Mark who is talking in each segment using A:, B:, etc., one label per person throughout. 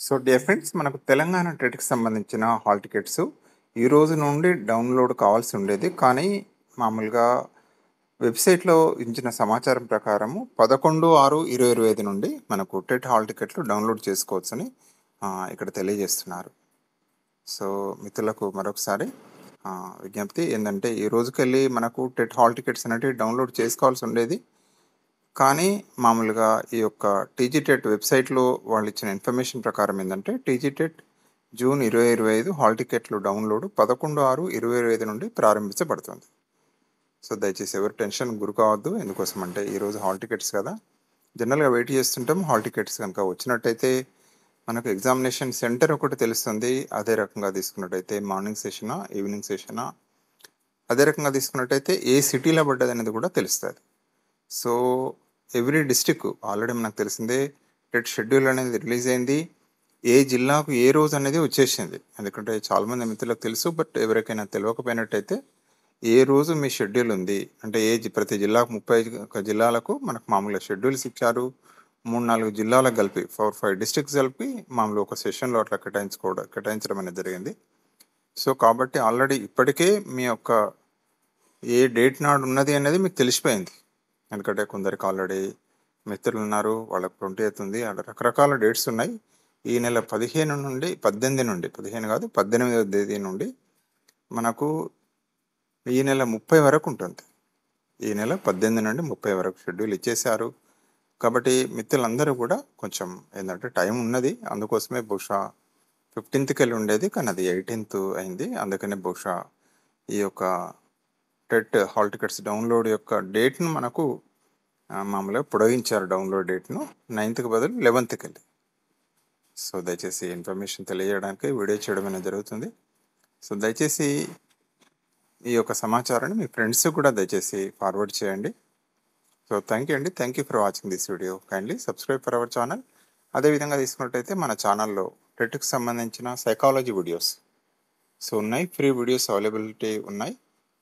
A: So dear friends, మనకు తెలంగాణ టెట్కి సంబంధించిన hall tickets ఈ రోజు నుండి డౌన్లోడ్ కావాల్సి ఉండేది. కానీ మామూలుగా వెబ్సైట్లో ఇచ్చిన సమాచారం ప్రకారము 11/6/2025 నుండి మనకు టెట్ హాల్ టికెట్లు డౌన్లోడ్ చేసుకోవచ్చని ఇక్కడ తెలియజేస్తున్నారు. సో మిత్రులకు మరొకసారి విజ్ఞప్తి ఏంటంటే, ఈ రోజుకెళ్ళి మనకు టెట్ హాల్ టికెట్స్ అనేవి డౌన్లోడ్ చేసుకోవాల్సి ఉండేది. కానీ మామూలుగా ఈ యొక్క టీజీటెట్ వెబ్సైట్లో వాళ్ళు ఇచ్చిన ఇన్ఫర్మేషన్ ప్రకారం ఏంటంటే, టీజీటెట్ జూన్ 2025 హాల్ టికెట్లు డౌన్లోడ్ 11/6/2025 నుండి ప్రారంభించబడుతుంది. సో దయచేసి ఎవరు టెన్షన్ గురి కావద్దు. ఎందుకోసం అంటే ఈరోజు హాల్ టికెట్స్ కదా, జనరల్గా వెయిట్ చేస్తుంటాం. హాల్ టికెట్స్ కనుక వచ్చినట్టయితే మనకు ఎగ్జామినేషన్ సెంటర్ ఒకటి తెలుస్తుంది. అదే రకంగా తీసుకున్నట్టయితే మార్నింగ్ సెషనా, ఈవినింగ్ సెషనా, అదే రకంగా తీసుకున్నట్టయితే ఏ సిటీలో పడ్డది అనేది కూడా తెలుస్తుంది. సో ఎవ్రీ డిస్టిక్ ఆల్రెడీ మనకు తెలిసిందే, టెట్ షెడ్యూల్ అనేది రిలీజ్ అయింది. ఏ జిల్లాకు ఏ రోజు అనేది వచ్చేసింది. ఎందుకంటే చాలామంది మిత్రులకు తెలుసు, బట్ ఎవరికైనా తెలియకపోయినట్టయితే ఏ రోజు మీ షెడ్యూల్ ఉంది అంటే ప్రతి జిల్లాకు 31 జిల్లాలకు మనకు మామూలుగా షెడ్యూల్స్ ఇచ్చారు. 3-4 జిల్లాలకు కలిపి 4-5 డిస్ట్రిక్ట్స్ కలిపి మామూలు ఒక సెషన్లో అట్లా కేటాయించడం అనేది జరిగింది. సో కాబట్టి ఆల్రెడీ ఇప్పటికే మీ యొక్క ఏ డేట్ నాడు ఉన్నది అనేది మీకు తెలిసిపోయింది. ఎందుకంటే కొందరికి ఆల్రెడీ మిత్రులు ఉన్నారు, వాళ్ళకి 20th ఉంది, అలా రకరకాల డేట్స్ ఉన్నాయి. ఈ నెల 15 నుండి 18 నుండి 15 కాదు 18వ తేదీ నుండి మనకు ఈ నెల 30 వరకు ఉంటుంది. ఈ నెల 18 నుండి 30 వరకు షెడ్యూల్ ఇచ్చేశారు. కాబట్టి మిత్రులందరూ కూడా కొంచెం ఏంటంటే టైం ఉన్నది. అందుకోసమే బహుశా 15కి వెళ్ళి ఉండేది, కానీ అది 18th అయింది. అందుకనే బహుశా ఈ యొక్క టెట్ హాల్ టికెట్స్ డౌన్లోడ్ యొక్క డేట్ను మనకు మామూలుగా పొడిగించారు. డౌన్లోడ్ డేట్ను 9th బదులు 11th వెళ్ళి. సో దయచేసి ఇన్ఫర్మేషన్ తెలియజేయడానికి వీడియో చేయడం అనేది జరుగుతుంది. సో దయచేసి ఈ యొక్క సమాచారాన్ని మీ ఫ్రెండ్స్ కూడా దయచేసి ఫార్వర్డ్ చేయండి. So thank you for watching this video. Kindly subscribe for our channel. అదేవిధంగా తీసుకున్నట్టయితే మన ఛానల్లో టెట్కి సంబంధించిన సైకాలజీ వీడియోస్ సో ఉన్నాయి, ఫ్రీ వీడియోస్ అవైలబిలిటీ ఉన్నాయి.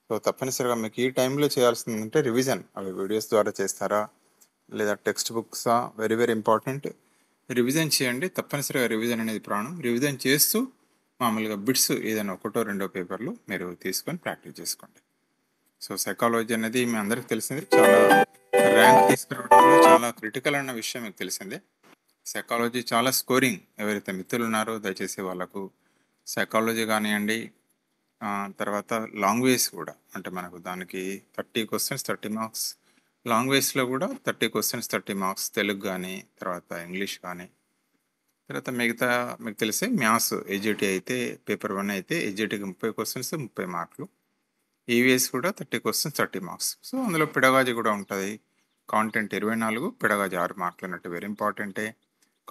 A: సో తప్పనిసరిగా మీకు ఈ టైంలో చేయాల్సిందంటే రివిజన్. అవి వీడియోస్ ద్వారా చేస్తారా లేదా టెక్స్ట్ బుక్సా, వెరీ వెరీ ఇంపార్టెంట్. రివిజన్ చేయండి. తప్పనిసరిగా రివిజన్ అనేది ప్రాణం. రివిజన్ చేస్తూ మామూలుగా బిట్స్ ఏదైనా ఒకటో రెండో పేపర్లు మీరు తీసుకొని ప్రాక్టీస్ చేసుకోండి. సో సైకాలజీ అనేది మీ అందరికీ తెలిసిందే, చాలా ర్యాంక్ తీసుకురావడంలో చాలా క్రిటికల్ అన్న విషయం మీకు తెలిసిందే. సైకాలజీ చాలా స్కోరింగ్. ఎవరైతే మిత్రులు ఉన్నారో దయచేసి వాళ్ళకు సైకాలజీ కానివ్వండి, తర్వాత లాంగ్వేజ్ కూడా, అంటే మనకు దానికి 30 క్వశ్చన్స్ 30 మార్క్స్, లాంగ్వేజ్లో కూడా 30 క్వశ్చన్స్ 30 మార్క్స్, తెలుగు కానీ తర్వాత ఇంగ్లీష్ కానీ, తర్వాత మిగతా మీకు తెలిసే మ్యాథ్స్ ఏజీటీ అయితే పేపర్ 1 అయితే ఏజీటీకి 30 క్వశ్చన్స్ 30 మార్కులు, ఈవీఎస్ కూడా 30 క్వశ్చన్స్ 30 మార్క్స్. సో అందులో పెడగాజీ కూడా ఉంటుంది. కాంటెంట్ 24, పెడగాజీ 6 మార్కులు అన్నట్టు వెరీ ఇంపార్టెంటే.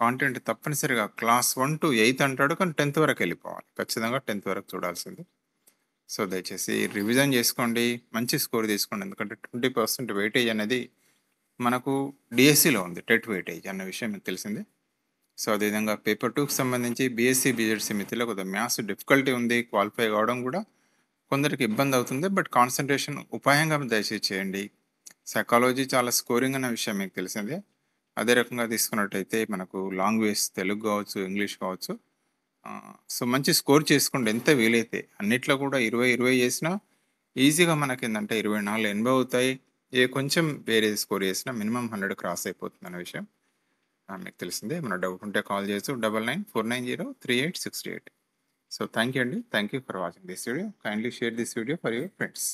A: కాంటెంట్ తప్పనిసరిగా క్లాస్ 1 to 8 అంటాడు, కానీ 10th వరకు వెళ్ళిపోవాలి. ఖచ్చితంగా 10th వరకు చూడాల్సింది. సో దయచేసి రివిజన్ చేసుకోండి, మంచి స్కోర్ తీసుకోండి. ఎందుకంటే 20% వెయిటేజ్ అనేది మనకు డిఎస్సిలో ఉంది, టెట్ వెయిటేజ్ అన్న విషయం మీకు తెలిసిందే. సో అదేవిధంగా పేపర్ 2కి సంబంధించి బీఎస్సీ బీజెడ్సీ మిత్రులకు కొద్దిగా మ్యాథ్స్ డిఫికల్టీ ఉంది. క్వాలిఫై కావడం కూడా కొందరికి ఇబ్బంది అవుతుంది, బట్ కాన్సన్ట్రేషన్ ఉపాయంగా దయచేసి చేయండి. సైకాలజీ చాలా స్కోరింగ్ అన్న విషయం మీకు తెలిసిందే. అదే రకంగా తీసుకున్నట్టయితే మనకు లాంగ్వేజ్ తెలుగు కావచ్చు, ఇంగ్లీష్ కావచ్చు. సో మంచి స్కోర్ చేసుకోండి ఎంత వీలైతే. అన్నిట్లో కూడా 20 చేసినా ఈజీగా మనకి ఏంటంటే 24 80 అవుతాయి. కొంచెం వేరే స్కోర్ చేసినా మినిమం 100 క్రాస్ అయిపోతుంది అనే విషయం మీకు తెలిసిందే. ఏమైనా డౌట్ ఉంటే కాల్ చేయొచ్చు 9949038638. So thank you for watching this video. Kindly share this video for your friends.